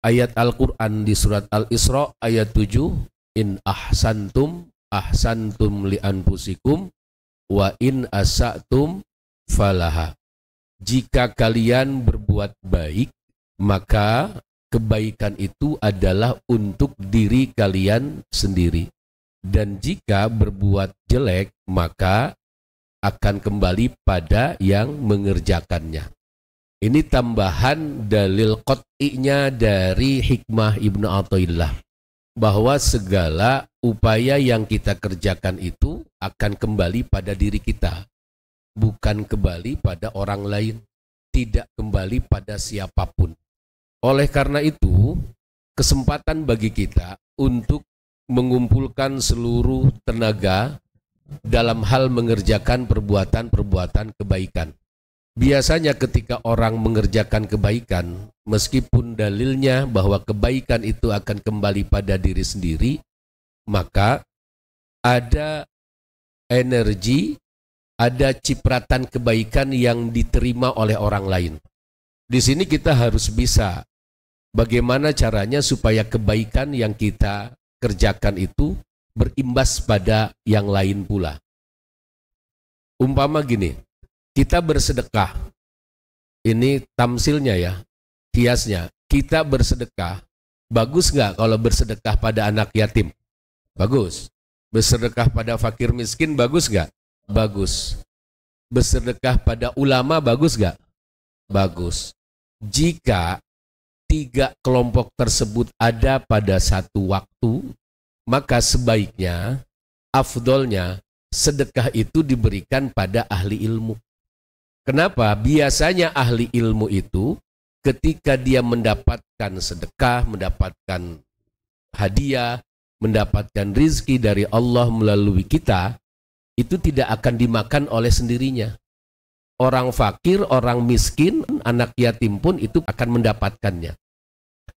ayat Al-Quran di surat Al-Isra ayat 7, in ahsantum ahsantum li anfusikum wa in asatum falaha. Jika kalian berbuat baik, maka kebaikan itu adalah untuk diri kalian sendiri. Dan jika berbuat jelek, maka akan kembali pada yang mengerjakannya. Ini tambahan dalil qat'inya dari hikmah Ibnu Athaillah, bahwa segala upaya yang kita kerjakan itu akan kembali pada diri kita, bukan kembali pada orang lain, tidak kembali pada siapapun. Oleh karena itu, kesempatan bagi kita untuk mengumpulkan seluruh tenaga dalam hal mengerjakan perbuatan-perbuatan kebaikan. Biasanya ketika orang mengerjakan kebaikan, meskipun dalilnya bahwa kebaikan itu akan kembali pada diri sendiri, maka ada energi, ada cipratan kebaikan yang diterima oleh orang lain. Di sini kita harus bisa bagaimana caranya supaya kebaikan yang kita kerjakan itu berimbas pada yang lain pula. Umpama gini, kita bersedekah, ini tamsilnya ya, kiasnya, kita bersedekah, bagus nggak kalau bersedekah pada anak yatim? Bagus. Bersedekah pada fakir miskin, bagus nggak? Bagus. Bersedekah pada ulama, bagus nggak? Bagus. Jika tiga kelompok tersebut ada pada satu waktu, maka sebaiknya, afdolnya, sedekah itu diberikan pada ahli ilmu. Kenapa? Biasanya ahli ilmu itu ketika dia mendapatkan sedekah, mendapatkan hadiah, mendapatkan rizki dari Allah melalui kita, itu tidak akan dimakan oleh sendirinya. Orang fakir, orang miskin, anak yatim pun itu akan mendapatkannya.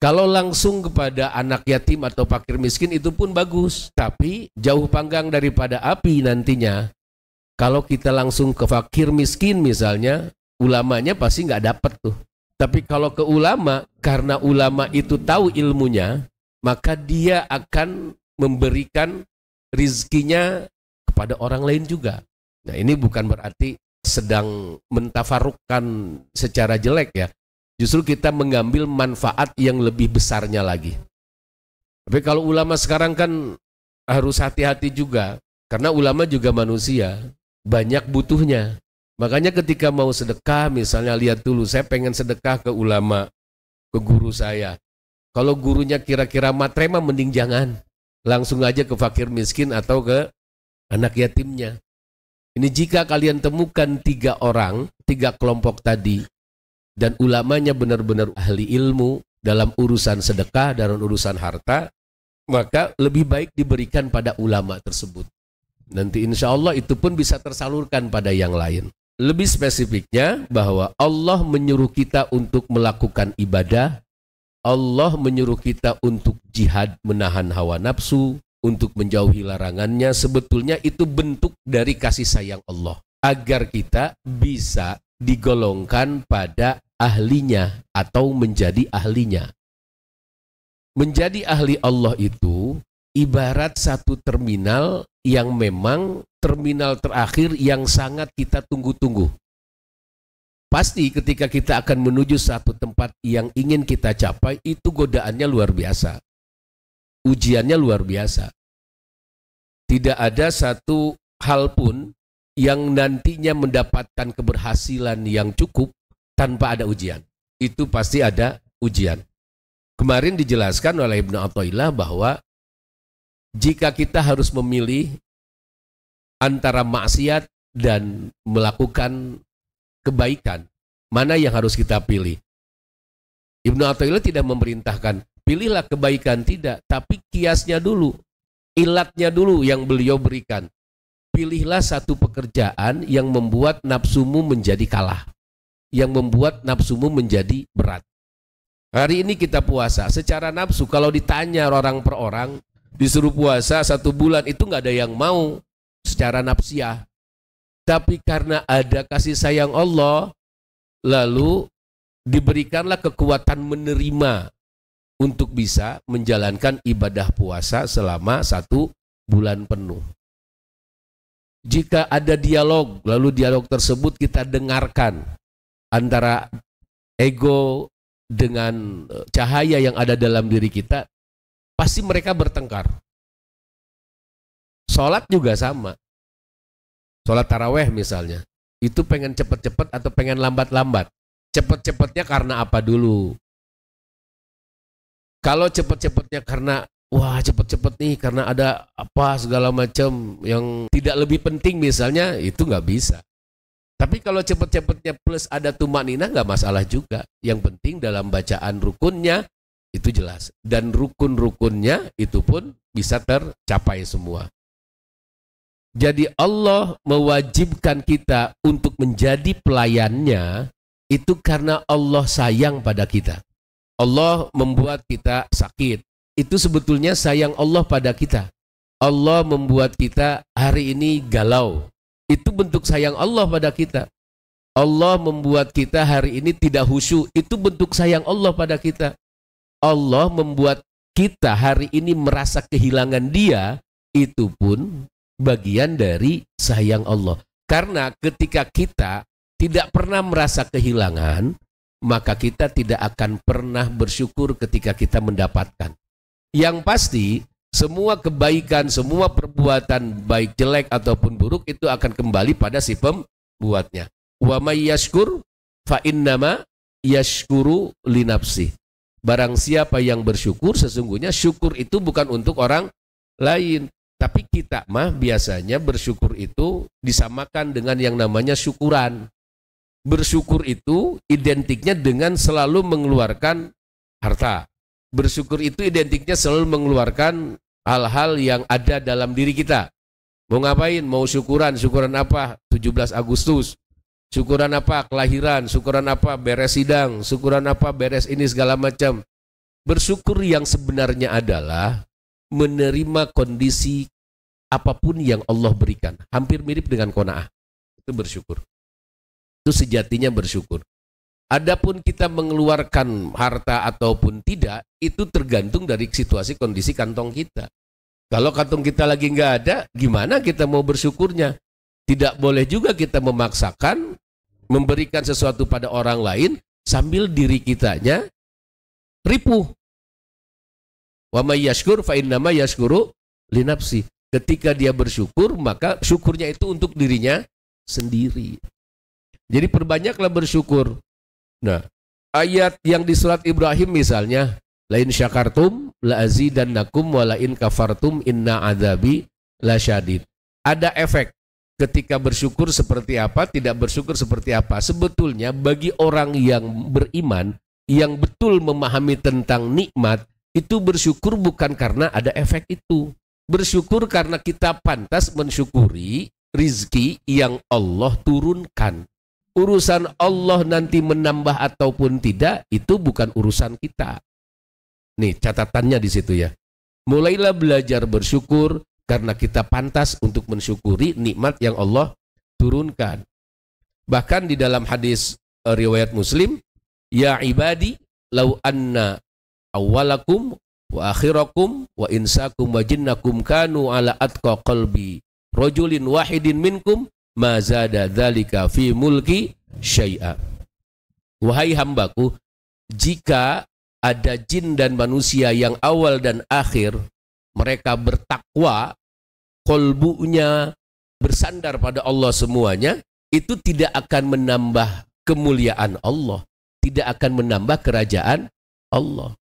Kalau langsung kepada anak yatim atau fakir miskin itu pun bagus, tapi jauh panggang daripada api nantinya. Kalau kita langsung ke fakir miskin misalnya, ulamanya pasti nggak dapat tuh. Tapi kalau ke ulama, karena ulama itu tahu ilmunya, maka dia akan memberikan rizkinya kepada orang lain juga. Nah, ini bukan berarti sedang mentafarukkan secara jelek ya. Justru kita mengambil manfaat yang lebih besarnya lagi. Tapi kalau ulama sekarang kan harus hati-hati juga, karena ulama juga manusia, banyak butuhnya. Makanya ketika mau sedekah, misalnya lihat dulu, saya pengen sedekah ke ulama, ke guru saya. Kalau gurunya kira-kira matrema, mending jangan. Langsung aja ke fakir miskin atau ke anak yatimnya. Ini jika kalian temukan tiga orang, tiga kelompok tadi, dan ulamanya benar-benar ahli ilmu dalam urusan sedekah, dalam urusan harta, maka lebih baik diberikan pada ulama tersebut. Nanti insya Allah itu pun bisa tersalurkan pada yang lain. Lebih spesifiknya bahwa Allah menyuruh kita untuk melakukan ibadah, Allah menyuruh kita untuk jihad menahan hawa nafsu, untuk menjauhi larangannya. Sebetulnya itu bentuk dari kasih sayang Allah, agar kita bisa digolongkan pada ahlinya atau menjadi ahlinya. Menjadi ahli Allah itu ibarat satu terminal yang memang terminal terakhir yang sangat kita tunggu-tunggu. Pasti ketika kita akan menuju satu tempat yang ingin kita capai, itu godaannya luar biasa. Ujiannya luar biasa. Tidak ada satu hal pun yang nantinya mendapatkan keberhasilan yang cukup tanpa ada ujian. Itu pasti ada ujian. Kemarin dijelaskan oleh Ibnu Athaillah bahwa jika kita harus memilih antara maksiat dan melakukan kebaikan, mana yang harus kita pilih? Ibnu Athaillah tidak memerintahkan pilihlah kebaikan, tidak, tapi kiasnya dulu, ilatnya dulu yang beliau berikan. Pilihlah satu pekerjaan yang membuat nafsumu menjadi kalah, yang membuat nafsumu menjadi berat. Hari ini kita puasa, secara nafsu kalau ditanya orang per orang, disuruh puasa 1 bulan itu nggak ada yang mau secara nafsiyah. Tapi karena ada kasih sayang Allah, lalu diberikanlah kekuatan menerima untuk bisa menjalankan ibadah puasa selama 1 bulan penuh. Jika ada dialog, lalu dialog tersebut kita dengarkan antara ego dengan cahaya yang ada dalam diri kita, pasti mereka bertengkar. Sholat juga sama. Sholat taraweh misalnya, itu pengen cepet-cepet atau pengen lambat-lambat. Cepet-cepetnya karena apa dulu? Kalau cepet-cepetnya karena wah cepet-cepet nih karena ada apa segala macam yang tidak lebih penting misalnya, itu nggak bisa. Tapi kalau cepet-cepetnya plus ada tumakninah nggak masalah juga. Yang penting dalam bacaan rukunnya itu jelas. Dan rukun-rukunnya itu pun bisa tercapai semua. Jadi Allah mewajibkan kita untuk menjadi pelayannya itu karena Allah sayang pada kita. Allah membuat kita sakit. Itu sebetulnya sayang Allah pada kita. Allah membuat kita hari ini galau. Itu bentuk sayang Allah pada kita. Allah membuat kita hari ini tidak khusyuk. Itu bentuk sayang Allah pada kita. Allah membuat kita hari ini merasa kehilangan Dia. Itu pun bagian dari sayang Allah. Karena ketika kita tidak pernah merasa kehilangan, maka kita tidak akan pernah bersyukur ketika kita mendapatkan. Yang pasti, semua kebaikan, semua perbuatan baik jelek ataupun buruk itu akan kembali pada si pembuatnya. Wa may yashkur fa innama yashkuru li nafsi. Barang siapa yang bersyukur, sesungguhnya syukur itu bukan untuk orang lain. Tapi kita mah biasanya bersyukur itu disamakan dengan yang namanya syukuran. Bersyukur itu identiknya dengan selalu mengeluarkan harta. Bersyukur itu identiknya selalu mengeluarkan hal-hal yang ada dalam diri kita. Mau ngapain? Mau syukuran. Syukuran apa? 17 Agustus. Syukuran apa? Kelahiran. Syukuran apa? Beres sidang. Syukuran apa? Beres ini segala macam. Bersyukur yang sebenarnya adalah menerima kondisi apapun yang Allah berikan. Hampir mirip dengan qanaah. Itu bersyukur. Itu sejatinya bersyukur. Adapun kita mengeluarkan harta ataupun tidak, itu tergantung dari situasi kondisi kantong kita. Kalau kantong kita lagi nggak ada, gimana kita mau bersyukurnya? Tidak boleh juga kita memaksakan memberikan sesuatu pada orang lain sambil diri kitanya ripuh. Wa may yashkur fa innama yashkuru li nafsi. Ketika dia bersyukur, maka syukurnya itu untuk dirinya sendiri. Jadi perbanyaklah bersyukur. Nah, ayat yang di surat Ibrahim misalnya, lain syakartum la azidannakum wa lain kafartum inna adzabi lasyadid. Ada efek ketika bersyukur seperti apa, tidak bersyukur seperti apa. Sebetulnya bagi orang yang beriman, yang betul memahami tentang nikmat, itu bersyukur bukan karena ada efek itu. Bersyukur karena kita pantas mensyukuri rizki yang Allah turunkan. Urusan Allah nanti menambah ataupun tidak, itu bukan urusan kita. Nih catatannya di situ ya. Mulailah belajar bersyukur karena kita pantas untuk mensyukuri nikmat yang Allah turunkan. Bahkan di dalam hadis riwayat Muslim, ya ibadi lau anna awwalakum wa akhirakum wa insakum wa jinnakum kanu ala atqa qalbi rajulin wahidin minkum ma zada dzalika fi mulki syai'a. Wahai hambaku, jika ada jin dan manusia yang awal dan akhir mereka bertakwa, kolbunya bersandar pada Allah semuanya, itu tidak akan menambah kemuliaan Allah, tidak akan menambah kerajaan Allah.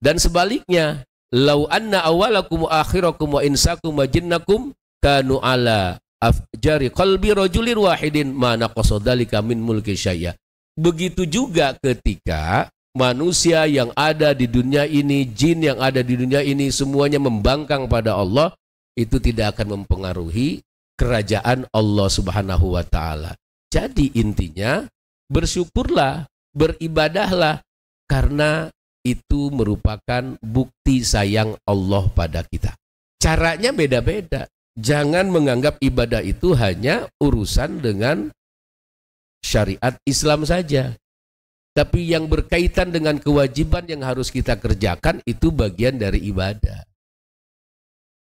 Dan sebaliknya, lau anna awalakum wa akhirakum wa insakum wa jinnakum kanu ala afjari qalbi rajulin wahidin ma naqasa dzalika min mulki syai'a. Begitu juga ketika manusia yang ada di dunia ini, jin yang ada di dunia ini, semuanya membangkang pada Allah, itu tidak akan mempengaruhi kerajaan Allah Subhanahu wa Ta'ala. Jadi intinya, bersyukurlah, beribadahlah, karena itu merupakan bukti sayang Allah pada kita. Caranya beda-beda. Jangan menganggap ibadah itu hanya urusan dengan syariat Islam saja. Tapi yang berkaitan dengan kewajiban yang harus kita kerjakan itu bagian dari ibadah.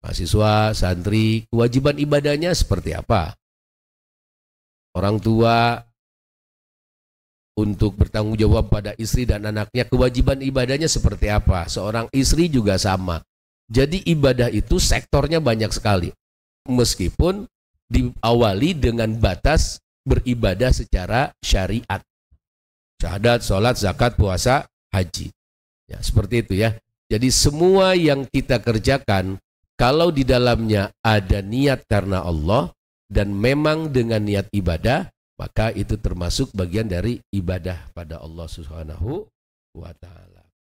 Mahasiswa, santri, kewajiban ibadahnya seperti apa? Orang tua untuk bertanggung jawab pada istri dan anaknya, kewajiban ibadahnya seperti apa? Seorang istri juga sama. Jadi ibadah itu sektornya banyak sekali. Meskipun diawali dengan batas beribadah secara syariat. Syahadat, sholat, zakat, puasa, haji. Ya, seperti itu ya. Jadi semua yang kita kerjakan, kalau di dalamnya ada niat karena Allah, dan memang dengan niat ibadah, maka itu termasuk bagian dari ibadah pada Allah Subhanahu wa Ta'ala.